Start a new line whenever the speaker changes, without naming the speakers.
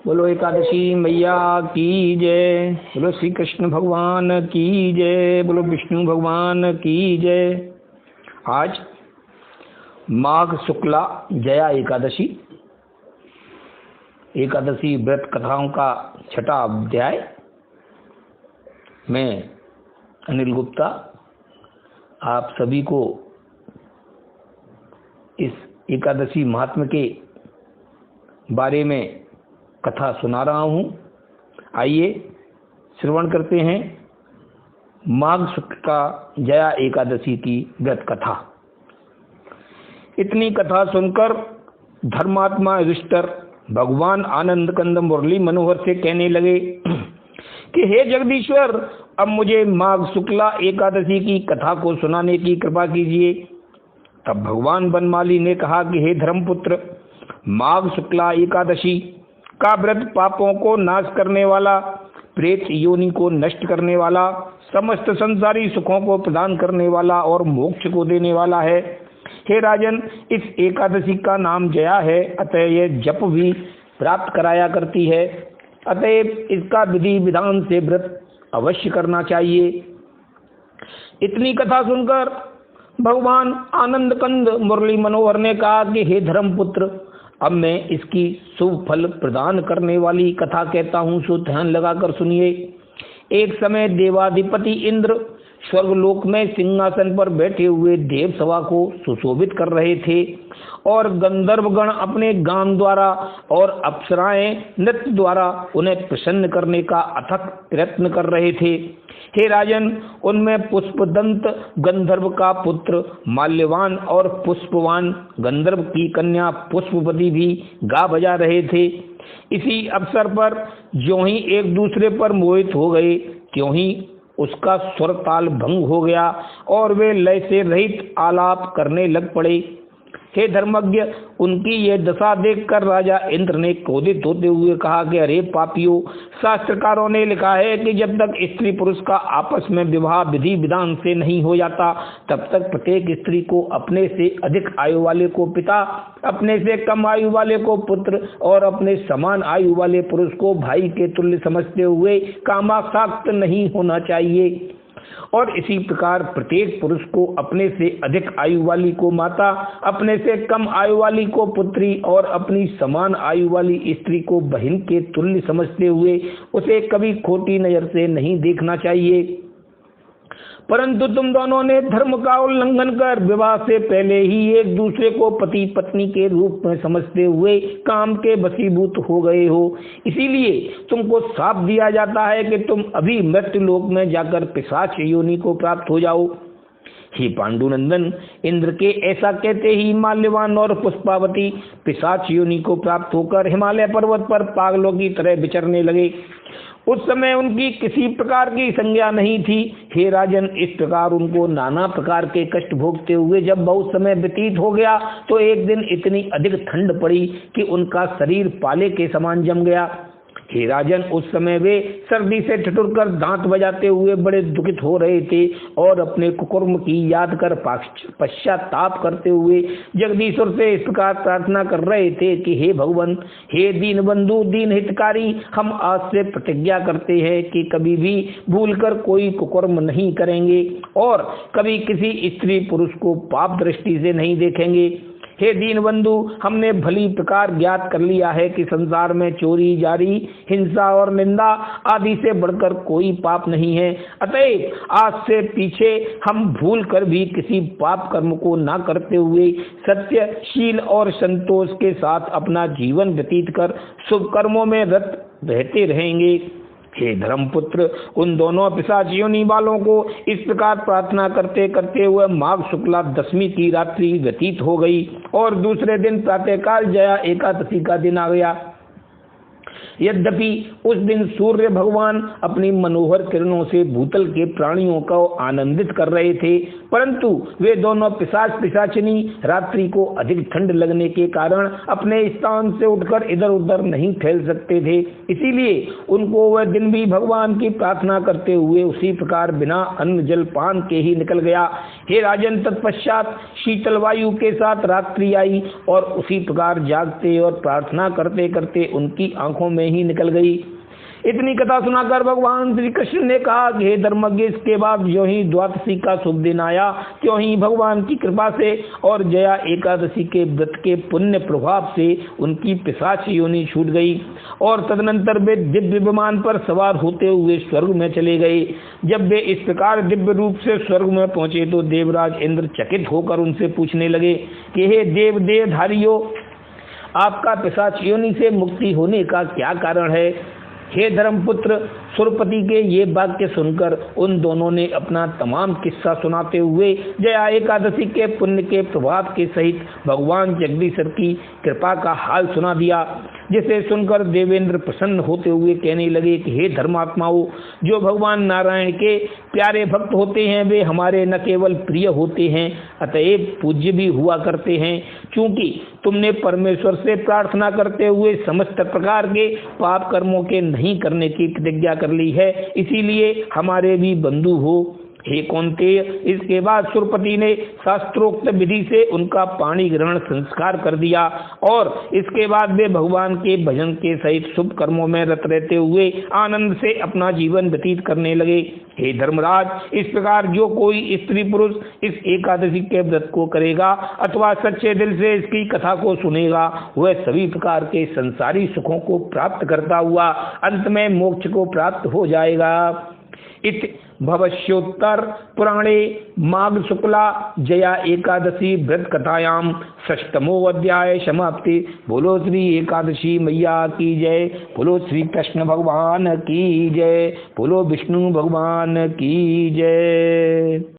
बोलो एकादशी मैया की जय। बोलो श्री कृष्ण भगवान की जय। बोलो विष्णु भगवान की जय। आज माघ शुक्ला जया एकादशी, एकादशी व्रत कथाओं का छठा अध्याय। मैं अनिल गुप्ता आप सभी को इस एकादशी महात्म्य के बारे में कथा सुना रहा हूँ। आइए श्रवण करते हैं माघ शुक्ल का जया एकादशी की व्रत कथा। इतनी कथा सुनकर धर्मात्मा युधिष्ठिर भगवान आनंद कंद मुरली मनोहर से कहने लगे कि हे जगदीश्वर, अब मुझे माघ शुक्ला एकादशी की कथा को सुनाने की कृपा कीजिए। तब भगवान बनमाली ने कहा कि हे धर्मपुत्र, माघ शुक्ला एकादशी का व्रत पापों को नाश करने वाला, प्रेत योनि को नष्ट करने वाला, समस्त संसारी सुखों को प्रदान करने वाला और मोक्ष को देने वाला है। हे राजन, इस एकादशी का नाम जया है, अतः यह जप भी प्राप्त कराया करती है। अतएव इसका विधि विधान से व्रत अवश्य करना चाहिए। इतनी कथा सुनकर भगवान आनंद कंद मुरली मनोहर ने कहा कि हे धर्मपुत्र, अब मैं इसकी शुभ फल प्रदान करने वाली कथा कहता हूँ, सो ध्यान लगाकर सुनिए। एक समय देवाधिपति इंद्र स्वर्गलोक में सिंहासन पर बैठे हुए देव सभा को सुशोभित कर रहे थे और गंधर्वगण अपने गान द्वारा और अप्सराएं नृत्य द्वारा उन्हें प्रसन्न करने का अथक प्रयत्न कर रहे थे। हे राजन, उनमें पुष्पदंत गंधर्व का पुत्र माल्यवान और पुष्पवान गंधर्व की कन्या पुष्पवती भी गा बजा रहे थे। इसी अवसर पर ज्यों ही एक दूसरे पर मोहित हो गए, त्यों ही उसका स्वर ताल भंग हो गया और वे लय से रहित आलाप करने लग पड़े। हे धर्मज्ञ, उनकी यह दशा देखकर राजा इंद्र ने क्रोधित होते हुए कहा कि अरे पापियों, शास्त्रकारों ने लिखा है कि जब तक स्त्री पुरुष का आपस में विवाह विधि विधान से नहीं हो जाता, तब तक प्रत्येक स्त्री को अपने से अधिक आयु वाले को पिता, अपने से कम आयु वाले को पुत्र और अपने समान आयु वाले पुरुष को भाई के तुल्य समझते हुए कामासक्त नहीं होना चाहिए। और इसी प्रकार प्रत्येक पुरुष को अपने से अधिक आयु वाली को माता, अपने से कम आयु वाली को पुत्री और अपनी समान आयु वाली स्त्री को बहन के तुल्य समझते हुए उसे कभी खोटी नजर से नहीं देखना चाहिए। परंतु तुम दोनों ने धर्म का उल्लंघन कर विवाह से पहले ही एक दूसरे को पति पत्नी के रूप में समझते हुए काम के वशीभूत हो गए हो। इसीलिए तुमको श्राप दिया जाता है कि तुम अभी मृत्यु लोक में जाकर पिशाच योनि को प्राप्त हो जाओ। हे पांडुनंदन, इंद्र के ऐसा कहते ही माल्यवान और पुष्पावती पिशाच योनि को प्राप्त होकर हिमालय पर्वत पर पागलों की तरह विचरने लगे। उस समय उनकी किसी प्रकार की संज्ञा नहीं थी। हे राजन, इस प्रकार उनको नाना प्रकार के कष्ट भोगते हुए जब बहुत समय व्यतीत हो गया, तो एक दिन इतनी अधिक ठंड पड़ी कि उनका शरीर पाले के समान जम गया। हे राजन, उस समय वे सर्दी से ठिठुरकर दांत बजाते हुए बड़े दुखित हो रहे थे और अपने कुकर्म की याद कर पश्चाताप करते हुए जगदीश्वर से इस प्रकार प्रार्थना कर रहे थे कि हे भगवान, हे दीन बंधु दीन हितकारी, हम आज से प्रतिज्ञा करते हैं कि कभी भी भूलकर कोई कुकर्म नहीं करेंगे और कभी किसी स्त्री पुरुष को पाप दृष्टि से नहीं देखेंगे। हे दीन बंधु, हमने भली प्रकार ज्ञात कर लिया है कि संसार में चोरी, जारी, हिंसा और निंदा आदि से बढ़कर कोई पाप नहीं है। अतएव आज से पीछे हम भूल कर भी किसी पाप कर्म को ना करते हुए सत्य, शील और संतोष के साथ अपना जीवन व्यतीत कर शुभ कर्मों में रत रहते रहेंगे। हे धर्मपुत्र, उन दोनों पिशाच योनि वालों को इस प्रकार प्रार्थना करते करते हुए माघ शुक्ला दशमी की रात्रि व्यतीत हो गई और दूसरे दिन प्रातःकाल जया एकादशी का दिन आ गया। यद्यपि उस दिन सूर्य भगवान अपनी मनोहर किरणों से भूतल के प्राणियों को आनंदित कर रहे थे, परंतु वे दोनों पिशाच पिशाचिनी रात्रि को अधिक ठंड लगने के कारण अपने स्थान से उठकर इधर उधर नहीं फैल सकते थे। इसीलिए उनको वह दिन भी भगवान की प्रार्थना करते हुए उसी प्रकार बिना अन्न जल पान के ही निकल गया। हे राजन, तत्पश्चात शीतल वायु के साथ रात्रि आई और उसी प्रकार जागते और प्रार्थना करते करते उनकी आंखों में ही निकल गई। इतनी कथा सुनाकर भगवान श्री कृष्ण ने कहा कि हे धर्मज्ञ, इसके बाद जो ही द्वादशी का शुभ दिन आया त्यों ही भगवान की कृपा से और जया एकादशी के व्रत के पुण्य प्रभाव से उनकी पिशाच योनि छूट गई और तदनंतर वे दिव्य विमान पर सवार होते हुए स्वर्ग में चले गए। जब वे इस प्रकार दिव्य रूप से स्वर्ग में पहुंचे तो देवराज इंद्र चकित होकर उनसे पूछने लगे कि हे देवधारियों, आपका पिशाच योनि से मुक्ति होने का क्या कारण है? हे धर्मपुत्र, सुरपति के ये वाक्य सुनकर उन दोनों ने अपना तमाम किस्सा सुनाते हुए जया एकादशी के पुण्य के प्रभाव के सहित भगवान जगदीश्वर की कृपा का हाल सुना दिया, जिसे सुनकर देवेंद्र प्रसन्न होते हुए कहने लगे कि हे धर्मात्माओं, जो भगवान नारायण के प्यारे भक्त होते हैं वे हमारे न केवल प्रिय होते हैं अतएव पूज्य भी हुआ करते हैं। क्योंकि तुमने परमेश्वर से प्रार्थना करते हुए समस्त प्रकार के पाप कर्मों के नहीं करने की प्रतिज्ञा कर ली है, इसीलिए हमारे भी बंधु हो। हे कौन्तेय, इसके बाद सुरपति ने शास्त्रोक्त विधि से उनका पाणी ग्रहण संस्कार कर दिया और इसके बाद वे भगवान के भजन के सहित शुभ कर्मों में रत रहते हुए आनंद से अपना जीवन व्यतीत करने लगे। हे धर्मराज, इस प्रकार जो कोई स्त्री पुरुष इस एकादशी के व्रत को करेगा अथवा सच्चे दिल से इसकी कथा को सुनेगा वह सभी प्रकार के संसारी सुखों को प्राप्त करता हुआ अंत में मोक्ष को प्राप्त हो जाएगा। इत भवश्योत्तर पुराणे माघ शुक्ला जया एकादशी व्रत कथायाम षष्ठमो अध्याय समाप्ति। बोलो श्री एकादशी मैया की जय, बोलो श्री कृष्ण भगवान की जय, बोलो विष्णु भगवान की जय।